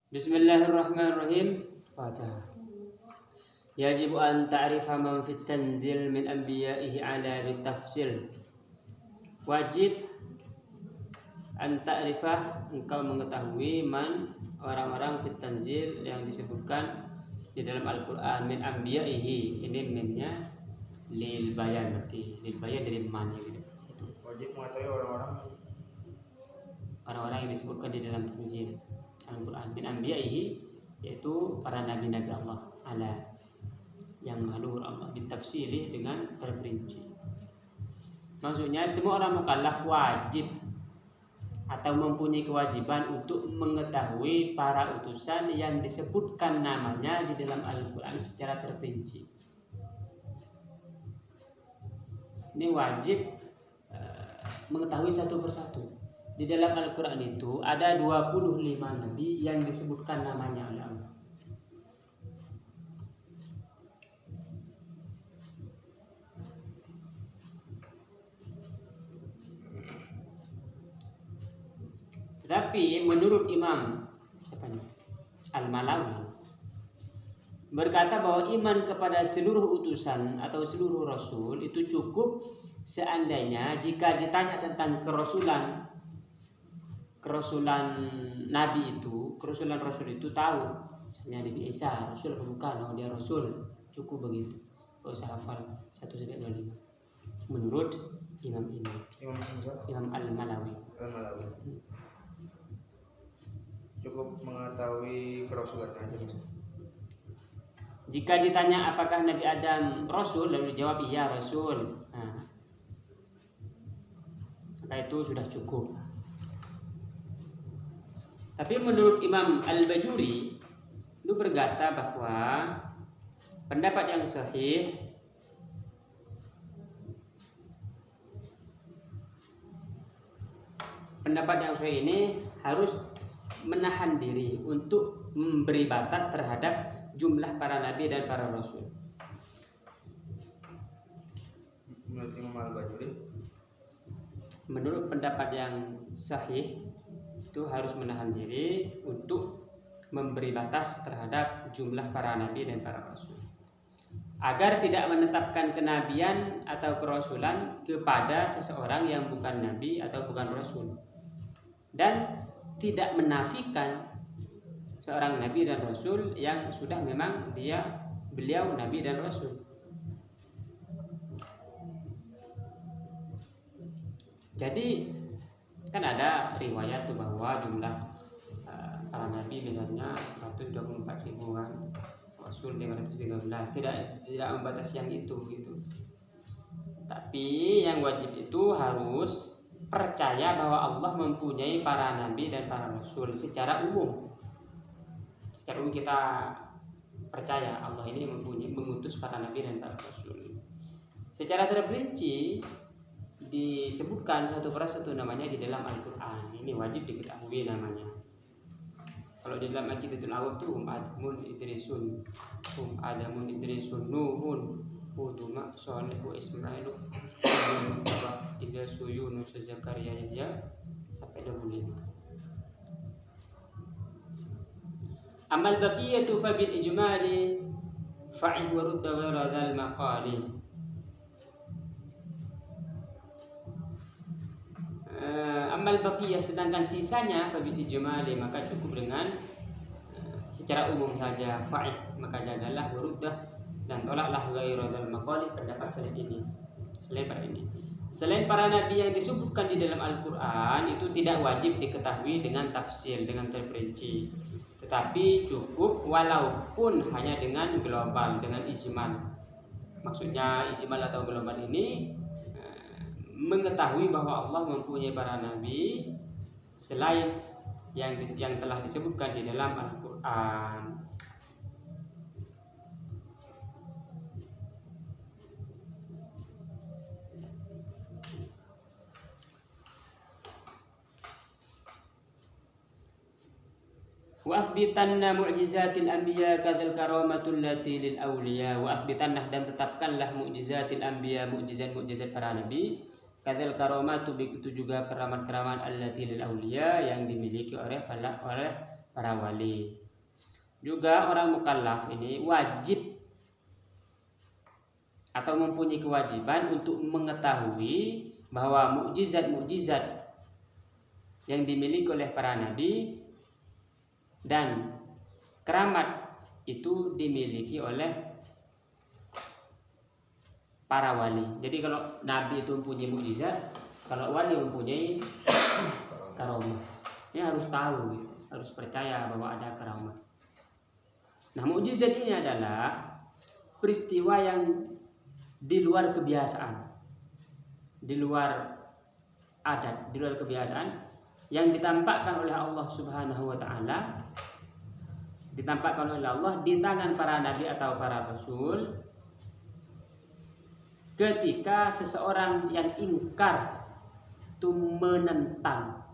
Bismillahirrahmanirrahim. Fatihah. Yajibu an ta'rifa man fit tanzil min anbiya'ihi ala bitafsil. Wajib an ta'rifah, engkau mengetahui man orang-orang fit tanzil yang disebutkan di dalam Al-Qur'an min anbiya'ihi. Ini minnya lil bayan, berarti lil bayan dari man gitu. Wajib mengetahui orang-orang yang disebutkan di dalam tanzil Al-Quran min anbiya'ihi, yaitu para nabi-nabi Allah ala yang mahaluhur Allah bitafsili dengan terperinci. Maksudnya semua orang mukallaf wajib atau mempunyai kewajiban untuk mengetahui para utusan yang disebutkan namanya di dalam Al-Quran secara terperinci. Ini wajib mengetahui satu persatu. Di dalam Al-Quran itu ada 25 nabi yang disebutkan namanya oleh Allah. Tetapi menurut Imam Al-Malawi berkata bahwa iman kepada seluruh utusan atau seluruh rasul itu cukup seandainya jika ditanya tentang kerasulan nabi itu, kerasulan rasul itu tahu, misalnya Nabi Isa rasul atau bukan, oh dia rasul, cukup begitu. Gak usah hafal 1-25 menurut Imam ini, Imam Al-Malawi. Cukup mengetahui kerasulan aja. Jika ditanya apakah Nabi Adam rasul, lalu dijawab iya rasul, maka itu sudah cukup. Tapi menurut Imam Al-Bajuri itu berkata bahwa pendapat yang sahih ini harus menahan diri untuk memberi batas terhadap jumlah para nabi dan para rasul. Menurut Imam Al-Bajuri, menurut pendapat yang sahih itu harus menahan diri untuk memberi batas terhadap jumlah para nabi dan para rasul, agar tidak menetapkan kenabian atau kerasulan kepada seseorang yang bukan nabi atau bukan rasul, dan tidak menafikan seorang nabi dan rasul yang sudah memang beliau nabi dan rasul. Jadi kan ada riwayat tuh bahwa jumlah para nabi misalnya 124 ribuan, rasul 513, tidak membatasi yang itu gitu. Tapi yang wajib itu harus percaya bahwa Allah mempunyai para nabi dan para rasul secara umum. Secara umum kita percaya Allah ini mengutus para nabi dan para rasul. Secara terperinci disebutkan satu persatu namanya di dalam Al-Quran. Ini wajib diketahui namanya. Kalau di dalam Aqidatul Awwam itu Adamun Idrisun Nuhun Huduma Shalih wa Ismailu Ilyasu Yunus Zakaria Yahya sampai 25. Amal baqiyatu fa bil ijmali fa'ih wa rudda ghayra dzal maqali. Amal baqiyah, sedangkan sisanya fabil ijmali, maka cukup dengan secara umum saja. Fa'ih, maka jagalah, waruddah, dan tolaklah ghairadul maqali, pendapat selain para nabi yang disebutkan di dalam Al-Quran itu tidak wajib diketahui dengan tafsir, dengan terperinci, tetapi cukup walaupun hanya dengan global, dengan ijmal. Maksudnya ijmal atau global ini mengetahui bahwa Allah mempunyai para nabi selain yang telah disebutkan di dalam Al-Quran. Wa asbitanna mu'jizatil anbiya kadzal karamatul lati lil awliya. Wa asbitanna, dan tetapkanlah mu'jizatil anbiya, mukjizat para nabi, kadzal karamatu, begitu juga keramat-keramat allati lil auliya yang dimiliki oleh para wali. Juga orang mukallaf ini wajib atau mempunyai kewajiban untuk mengetahui bahwa mukjizat-mukjizat yang dimiliki oleh para nabi dan keramat itu dimiliki oleh para wali. Jadi kalau nabi itu mempunyai mukjizat, kalau wali mempunyai karamah. Ini harus tahu, harus percaya bahwa ada karamah. Nah, mukjizat ini adalah peristiwa yang di luar kebiasaan, di luar adat, di luar kebiasaan, yang ditampakkan oleh Allah Subhanahu wa taala, ditampakkan oleh Allah di tangan para nabi atau para rasul ketika seseorang yang ingkar itu menentang.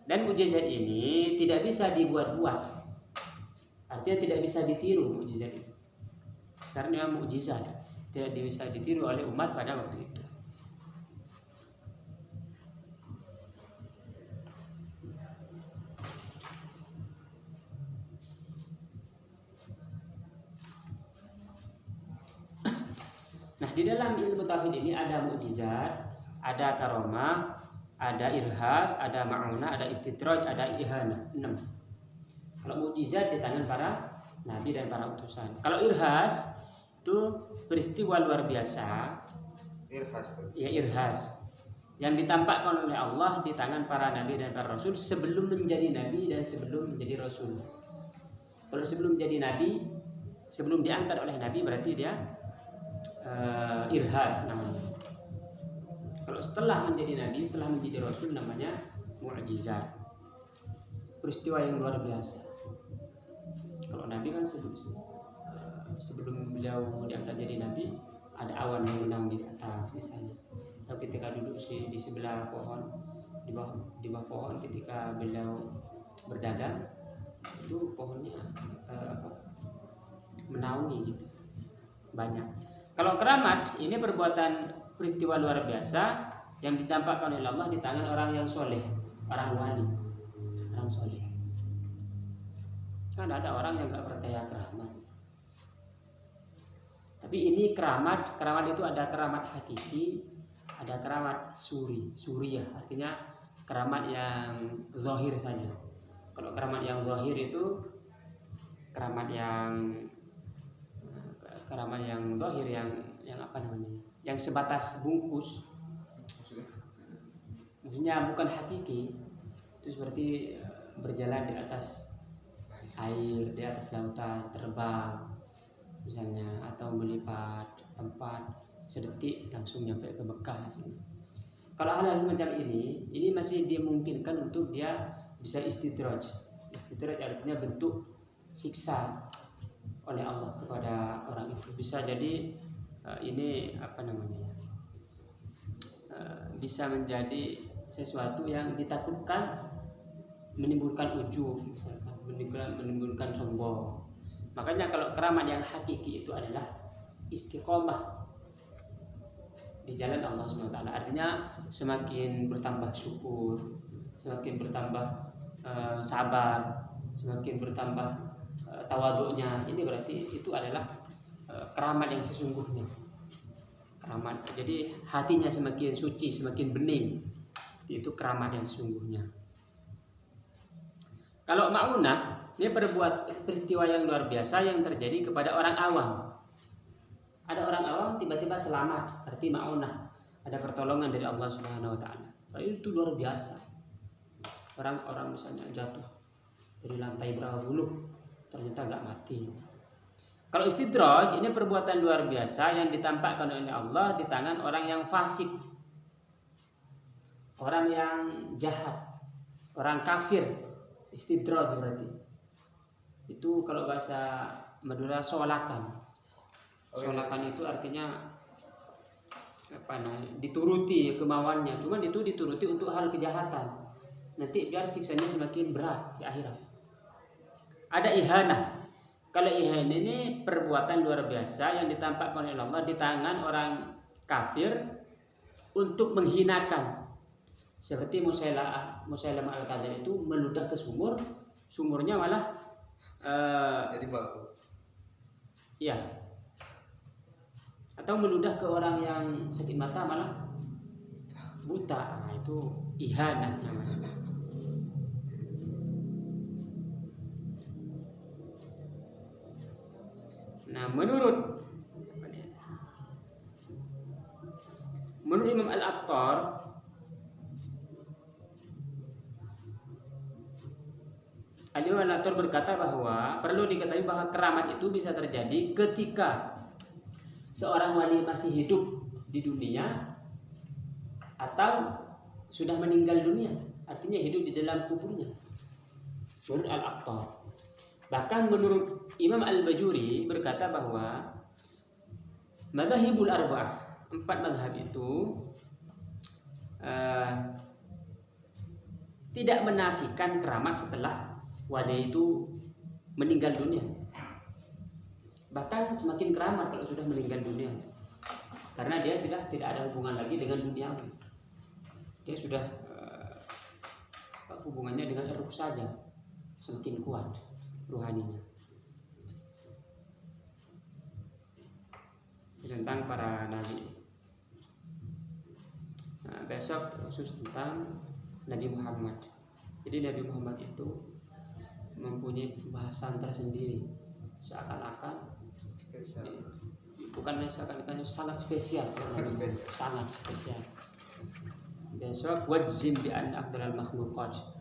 Dan mukjizat ini tidak bisa dibuat-buat, artinya tidak bisa ditiru mukjizat ini, karena mukjizat tidak bisa ditiru oleh umat pada waktu itu. Nah, di dalam ilmu tauhid ini ada mukjizat, ada karamah, ada irhas, ada ma'unah, ada istidraj, ada ihanah. 6. Kalau mukjizat di tangan para nabi dan para utusan. Kalau irhas itu peristiwa luar biasa. Irhas. Ya, irhas yang ditampakkan oleh Allah di tangan para nabi dan para rasul sebelum menjadi nabi dan sebelum menjadi rasul. Kalau sebelum menjadi nabi, sebelum diangkat oleh nabi, berarti dia irhas namanya. Kalau setelah menjadi nabi, setelah menjadi rasul, namanya mukjizat, peristiwa yang luar biasa. Kalau nabi kan sebelum beliau diangkat jadi nabi, ada awan yang menang di atas misalnya, atau ketika duduk di sebelah pohon, di bawah pohon ketika beliau berdagang, itu pohonnya menaungi gitu, banyak. Kalau keramat ini perbuatan peristiwa luar biasa yang ditampakkan oleh Allah di tangan orang yang soleh, orang wali, orang soleh. Kan ada orang yang nggak percaya keramat, tapi ini keramat itu ada keramat hakiki, ada keramat suriyah, artinya keramat yang zahir saja. Kalau keramat yang zahir itu keramat yang zahir, yang apa namanya, yang sebatas bungkus, maksudnya bukan hakiki. Itu seperti berjalan di atas air, di atas lautan, terbang misalnya, atau melipat tempat sedetik langsung nyampe ke Mekah. Kalau hal-hal semacam ini masih dimungkinkan untuk dia bisa istidraj. Istidraj artinya bentuk siksa oleh Allah kepada orang itu. Bisa jadi ini apa namanya, bisa menjadi sesuatu yang ditakutkan, menimbulkan ujub misalkan, menimbulkan sombong. Makanya kalau keramat yang hakiki itu adalah istiqomah di jalan Allah SWT. Artinya semakin bertambah syukur, semakin bertambah sabar, semakin bertambah tawaduknya. Ini berarti itu adalah keramat yang sesungguhnya. Keramat, jadi hatinya semakin suci, semakin bening, itu keramat yang sesungguhnya. Kalau ma'unah, ini peristiwa yang luar biasa yang terjadi kepada orang awam. Ada orang awam tiba-tiba selamat, berarti ma'unah, ada pertolongan dari Allah Subhanahu wa taala. Itu luar biasa. Orang misalnya jatuh dari lantai berapa puluh, ternyata gak mati. Kalau istidraj, ini perbuatan luar biasa yang ditampakkan oleh Allah di tangan orang yang fasik, orang yang jahat, orang kafir. Istidraj berarti itu kalau bahasa Madura solakan. Solakan itu artinya apa namanya, dituruti kemauannya, cuman itu dituruti untuk hal kejahatan, nanti biar siksanya semakin berat di akhirat. Ada ihanah. Kalau ihanah ini perbuatan luar biasa yang ditampakkan oleh Allah di tangan orang kafir untuk menghinakan Seperti Musailamah al-Kadzdzab itu meludah ke sumur, sumurnya malah Jadi bau. ya, atau meludah ke orang yang sakit mata malah buta. Nah, itu ihanah namanya. Nah, menurut Imam Al-Attar, Imam Al-Attar berkata bahwa perlu diketahui bahwa keramat itu bisa terjadi ketika seorang wali masih hidup di dunia atau sudah meninggal dunia, artinya hidup di dalam kuburnya. Menurut Al-Attar. Bahkan menurut Imam Al-Bajuri berkata bahwa madzhabul arba'ah, 4 mazhab itu tidak menafikan keramat setelah wali itu meninggal dunia. Bahkan semakin keramat kalau sudah meninggal dunia, karena dia sudah tidak ada hubungan lagi dengan dunia. Dia sudah hubungannya dengan ruh saja, semakin kuat ruhaninya. Tentang para nabi. Nah, besok khusus tentang Nabi Muhammad. Jadi Nabi Muhammad itu mempunyai bahasan tersendiri, seakan-akan bukan seakan-akan, sangat spesial. Sangat spesial. Besok wajib bi an afdalul makhluqat.